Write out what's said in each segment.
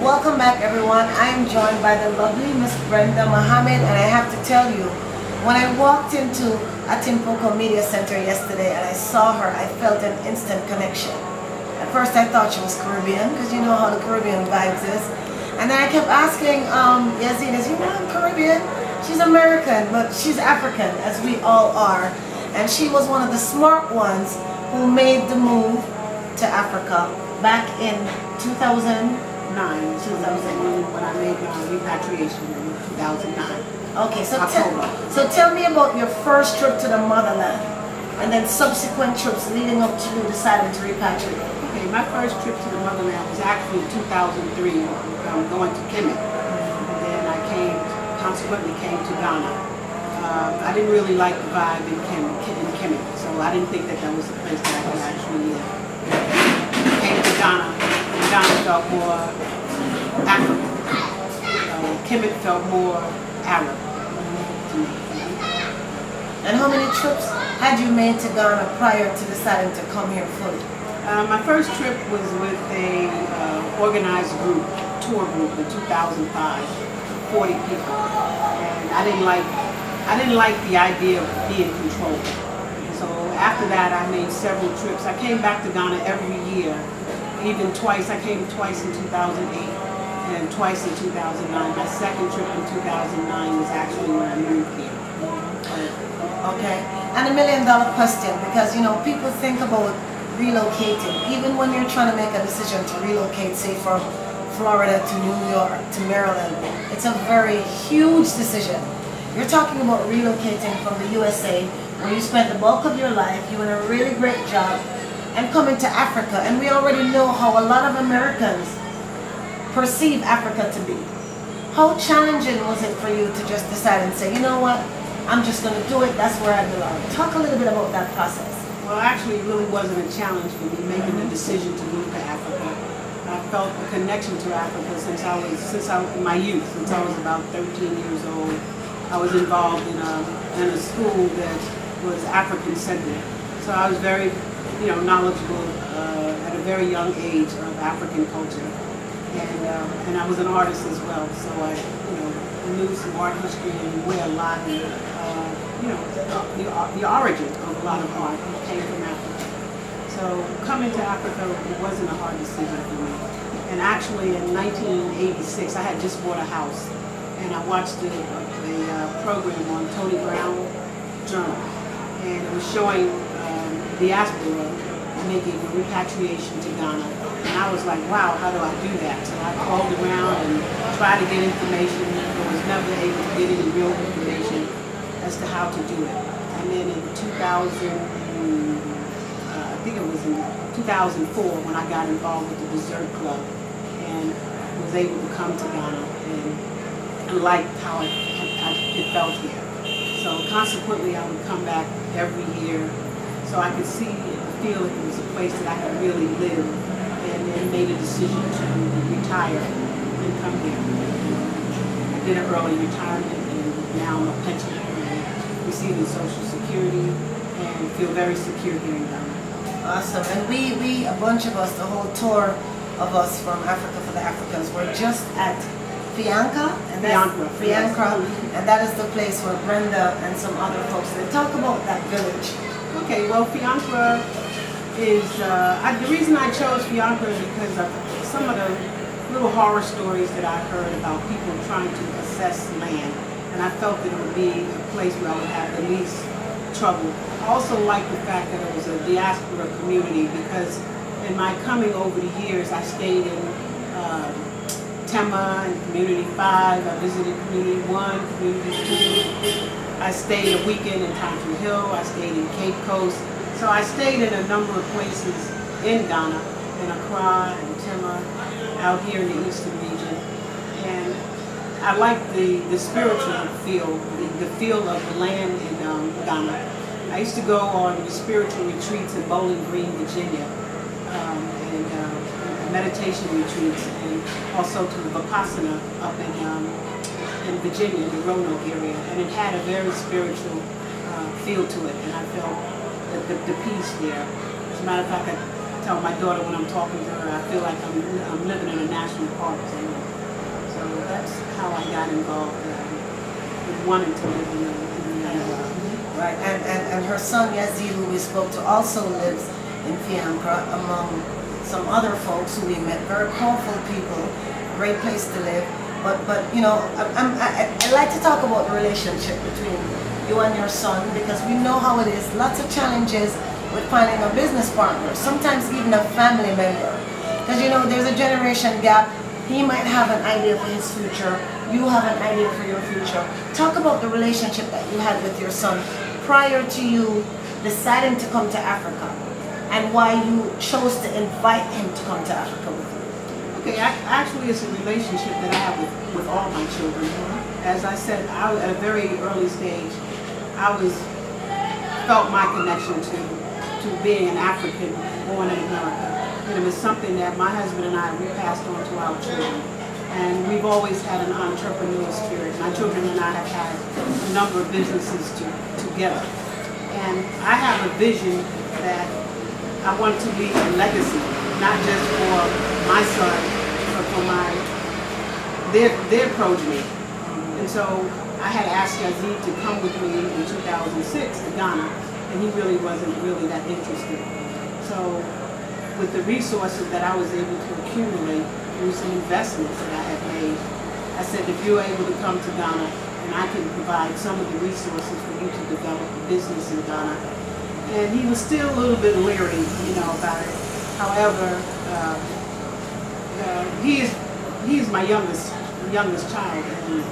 Welcome back, everyone. I am joined by the lovely Miss Brenda Muhammad, and I have to tell you, when I walked into Atimpoku Media Center yesterday and I saw her, I felt an instant connection. At first I thought she was Caribbean, because you know how the Caribbean vibes is. And then I kept asking Yazid, is you know I'm Caribbean? She's American, but she's African, as we all are. And she was one of the smart ones who made the move to Africa back in 2009. 2001 when I made my repatriation in 2009. Okay, so tell me about your first trip to the motherland, and then subsequent trips leading up to you deciding to repatriate. Okay, my first trip to the motherland was actually in 2003, going to Kemet, and then I consequently came to Ghana. I didn't really like the vibe in Kemet, so I didn't think that was the place that I could actually live. Came to Ghana. Ghana felt more African. Kemet felt more Arab to me. And how many trips had you made to Ghana prior to deciding to come here fully? My first trip was with a organized tour group in 2005, 40 people, and I didn't like the idea of being controlled. So after that, I made several trips. I came back to Ghana every year. Even twice. I came twice in 2008 and twice in 2009. My second trip in 2009 was actually when I moved here. Okay. And $1 million question, because you know people think about relocating. Even when you're trying to make a decision to relocate, say from Florida to New York to Maryland, it's a very huge decision. You're talking about relocating from the USA, where you spent the bulk of your life, you did a really great job, and coming to Africa. And we already know how a lot of Americans perceive Africa to be. How challenging was it for you to just decide and say, you know what, I'm just going to do it, that's where I belong? Talk a little bit about that process. Well, actually, it really wasn't a challenge for me making the decision to move to Africa. I felt a connection to Africa since I was in my youth, since I was about 13 years old. I was involved in a school that was African-centered. So I was very knowledgeable at a very young age of African culture, and I was an artist as well. So I, knew some art history and where a lot of, the origin of a lot of art came from Africa. So coming to Africa wasn't a hard decision for me. And actually, in 1986, I had just bought a house, and I watched a program on Tony Brown Journal, and it was showing diaspora making a repatriation to Ghana. And I was like, wow, how do I do that? So I called around and tried to get information, but was never able to get any real information as to how to do it. And then in 2004, when I got involved with the Dessert Club and was able to come to Ghana and liked how it felt here. So consequently, I would come back every year so I could see and feel if it was a place that I could really live, and then made a decision to retire and come here. I did an early retirement, and now I'm a pensioner and receiving Social Security and feel very secure here in Ghana. Awesome. And we, a bunch of us, the whole tour of us from Africa for the Africans, we're just at Fiancra, and that is the place where Brenda and some other folks, they talk about that village. Okay, well, Fiancra is, the reason I chose Fiancra is because of some of the little horror stories that I heard about people trying to assess land, and I felt that it would be a place where I would have the least trouble. I also like the fact that it was a diaspora community, because in my coming over the years, I stayed in Tema and Community 5, I visited Community 1, Community 2, I stayed a weekend in Country Hill, I stayed in Cape Coast. So I stayed in a number of places in Ghana, in Accra and Tema, out here in the eastern region. And I like the spiritual feel, the feel of the land in Ghana. I used to go on the spiritual retreats in Bowling Green, Virginia, and meditation retreats, and also to the Vipassana up in Virginia, in the Roanoke area, and it had a very spiritual feel to it, and I felt the peace there. As a matter of fact, I tell my daughter when I'm talking to her, I feel like I'm living in a national park somewhere. So that's how I got involved in wanting to live in the Right, and her son Yazid, who we spoke to, also lives in Fiancra among some other folks who we met. Very powerful people, great place to live. But you know, I like to talk about the relationship between you and your son, because we know how it is. Lots of challenges with finding a business partner, sometimes even a family member. Because you know, there's a generation gap. He might have an idea for his future. You have an idea for your future. Talk about the relationship that you had with your son prior to you deciding to come to Africa, and why you chose to invite him to come to Africa with you. Okay, actually it's a relationship that I have with all my children. As I said, at a very early stage, felt my connection to being an African born in America. And it was something that my husband and I, we passed on to our children. And we've always had an entrepreneurial spirit. My children and I have had a number of businesses together. And I have a vision that I want to leave a legacy, not just for my son, but for their progeny. And so I had asked Yazid to come with me in 2006 to Ghana, and he really wasn't that interested. So with the resources that I was able to accumulate through some investments that I had made, I said, if you're able to come to Ghana, and I can provide some of the resources for you to develop a business in Ghana. And he was still a little bit leery, about it. However, he is my youngest child. And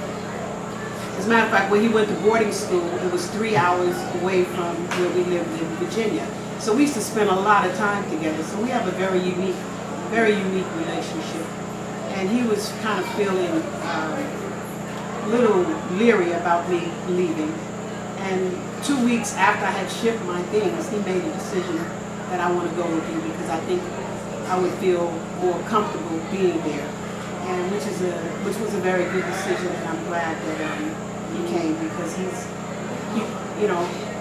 as a matter of fact, when he went to boarding school, it was 3 hours away from where we lived in Virginia. So we used to spend a lot of time together. So we have a very unique relationship. And he was kind of feeling a little leery about me leaving. And 2 weeks after I had shipped my things, he made a decision that I want to go with you because I think I would feel more comfortable being there. And which was a very good decision, and I'm glad that he came, because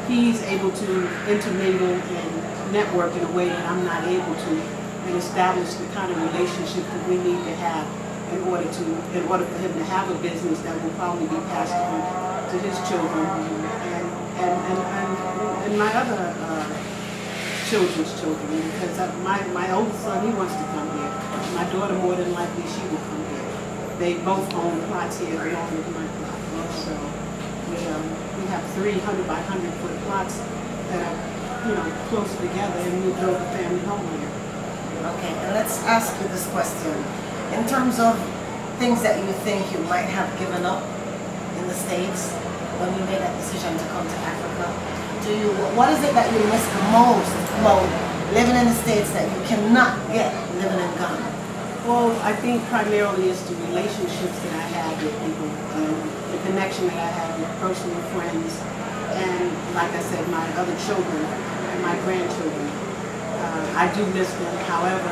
he's able to intermingle and network in a way that I'm not able to, and establish the kind of relationship that we need to have in order for him to have a business that will probably be passed on to his children and my other children's children, because my oldest son, he wants to come here. My daughter, more than likely, she will come here. They both own plots here along with my plot. So we have 300 by 100 foot plots that are close together, and we build a family home here. Okay, and let's ask you this question. In terms of things that you think you might have given up in the States when you made that decision to come to Africa, what is it that you miss the most about living in the States that you cannot get living in Ghana? Well, I think primarily it's the relationships that I have with people, the connection that I have with personal friends, and like I said, my other children and my grandchildren. I do miss them. However,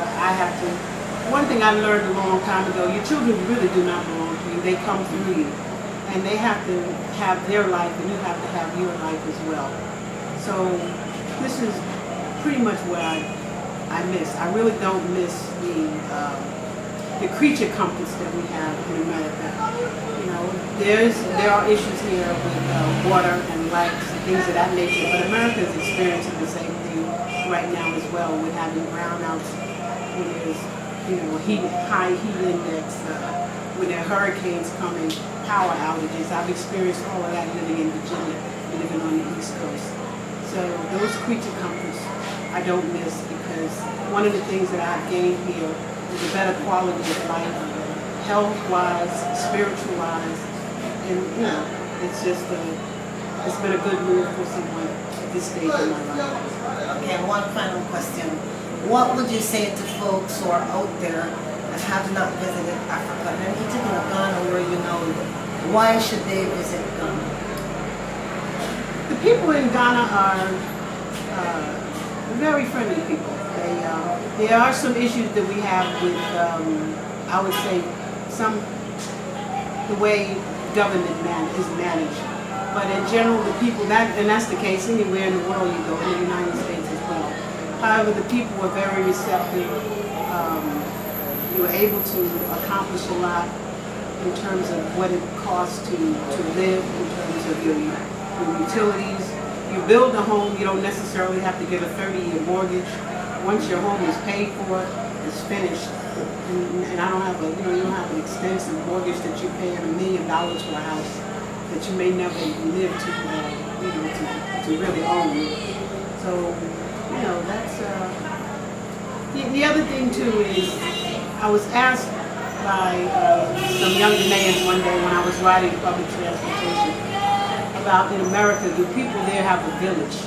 one thing I learned a long time ago, your children really do not belong to you. They come through you. And they have to have their life, and you have to have your life as well. So this is pretty much what I miss. I really don't miss the creature comforts that we have in America. There are issues here with water and lights and things of that nature, but America is experiencing the same thing right now as well, with having brownouts, when there's high heat index, when there are hurricanes coming, power outages. I've experienced all of that living in Virginia, living on the East Coast. So those creature comforts I don't miss, because one of the things that I've gained here is a better quality of life, health-wise, spiritual-wise, and it's been a good move for someone at this stage in my life. Okay, and one final question. What would you say to folks who are out there that have not visited Africa, and in particular Ghana, where you know, why should they visit Ghana? The people in Ghana are very friendly people. There are some issues that we have with, I would say, the way government is managed. But in general, the people, and that's the case anywhere in the world you go, in the United States as well. However, the people were very receptive. You were able to accomplish a lot in terms of what it costs to live, in terms of your utilities. You build a home, you don't necessarily have to get a 30-year mortgage. Once your home is paid for, it's finished. And I don't have a, you don't have an extensive mortgage that you're paying $1 million for a house that you may never live to really own. So, that's, the other thing too is, I was asked by some young Ghanaians one day when I was riding public transportation about in America, do people there have a village?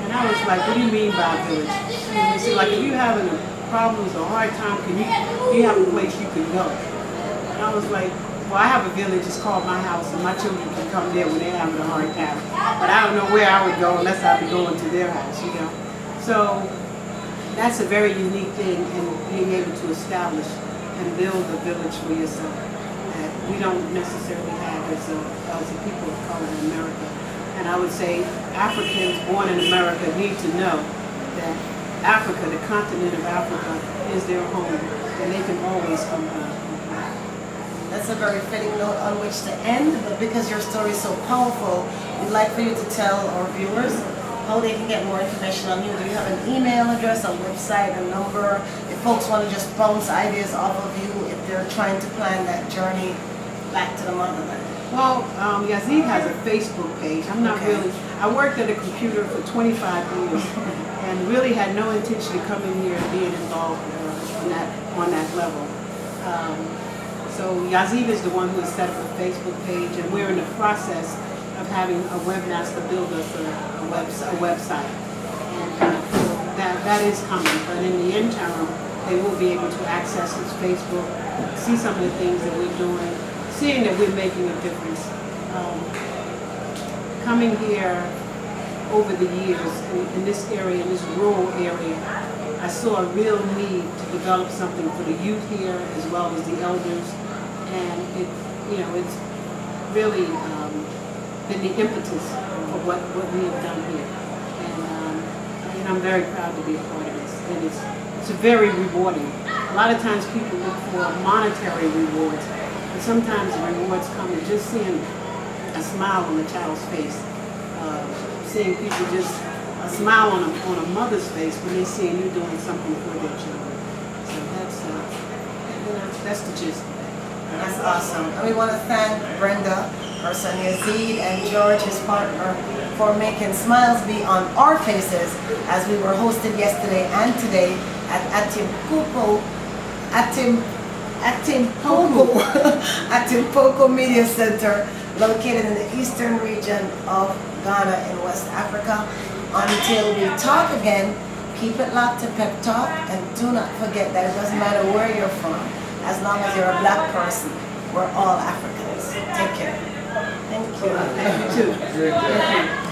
And I was like, what do you mean by a village? And they said, like, if you're having problems or a hard time, do you have a place you can go? And I was like, well, I have a village, it's called my house, and my children can come there when they're having a hard time. But I don't know where I would go unless I'd be going to their house, So that's a very unique thing in being able to establish and build a village for yourself that we don't necessarily have as a people of color in America. And I would say Africans born in America need to know that Africa, the continent of Africa, is their home, and they can always come home. That's a very fitting note on which to end, but because your story is so powerful, we'd like for you to tell our viewers how they can get more information on you. Do you have an email address, a website, a number? If folks want to just bounce ideas off of you, if they're trying to plan that journey back to the motherland. Well, Yazid has a Facebook page. I'm not really, I worked at a computer for 25 years and really had no intention of coming here and being involved on that level. So Yazid is the one who has set up a Facebook page, and we're in the process of having a webmaster build us a website. And that is coming, but in the interim, they will be able to access his Facebook, see some of the things that we're doing, seeing that we're making a difference. Coming here over the years in this area, in this rural area, I saw a real need to develop something for the youth here as well as the elders, and it's really been the impetus for what we have done here. And I'm very proud to be a part of this. And it's very rewarding. A lot of times people look for monetary rewards, but sometimes the rewards come in just seeing a smile on a child's face, seeing people just a smile on a mother's face when they're seeing you doing something for their children. So that's the gist. That's awesome. And we want to thank Brenda, her son Yazid, and George, his partner, for making smiles be on our faces as we were hosted yesterday and today at Atimpoku Media Center, located in the eastern region of Ghana in West Africa. Until we talk again, keep it locked to Pep Talk, and do not forget that it doesn't matter where you're from, as long as you're a black person, we're all Africans. Take care. Thank you. Thank you too.